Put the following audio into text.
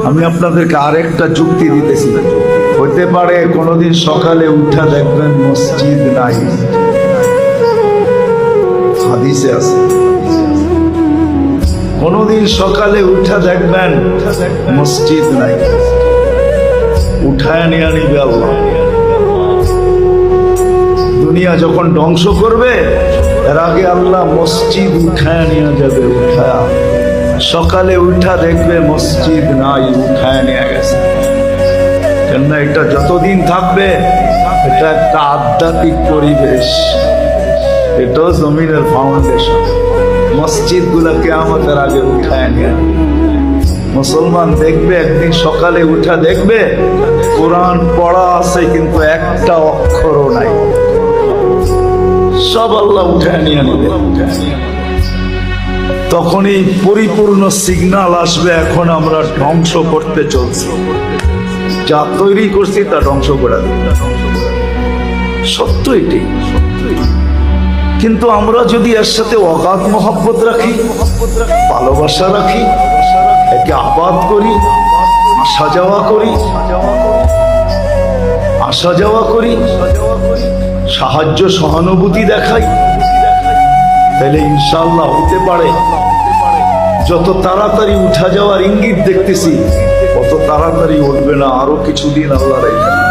আমি আপনাদেরকে আরেকটা যুক্তি দিতেছি। হতে পারে কোনোদিন সকালে উঠা দেখবেন মসজিদ নাই, হাদিসে আছে। কোনোদিন সকালে উঠা দেখবেন মসজিদ নাই, উঠায় নিয়ে নিবে আল্লাহ। দুনিয়া যখন ধ্বংস করবে এর আগে আল্লাহ মসজিদ উঠায় নিয়ে যাবে। উঠায়া সকালে উঠা দেখবে মসজিদ নাই, উঠায় নিয়ে গেছে। কেননা এটা যতদিন থাকবে এটা একটা আধ্যাত্মিক পরিবেশ, এটাও জমিনের ফাউন্ডেশন। মসজিদ গুলাকে আমাদের আগে উঠায় নিয়ে মুসলমান দেখবে একদিন সকালে উঠা দেখবে কোরআন পড়া আছে কিন্তু একটা অক্ষরও নাই, সব আল্লাহ উঠায় নিয়ে নেবে। তখনই পরিপূর্ণ সিগন্যাল আসবে এখন আমরা ধ্বংস করতে চলছি, যা তৈরি করছি তা ধ্বংস করে দেবে। সত্য এটি। কিন্তু আমরা যদি এর সাথে অগাধ মহব্বত রাখি, ভালোবাসা রাখি, একে আবাদ করি, আসা যাওয়া করি, সাহায্য সহানুভূতি দেখাই, তাহলে ইনশাআল্লাহ হতে পারে যত তাড়াতাড়ি উঠা যাওয়ার ইঙ্গিত দেখতেছি তত তাড়াতাড়ি উঠবে না, আরো কিছুদিন আল্লাহ রেখে।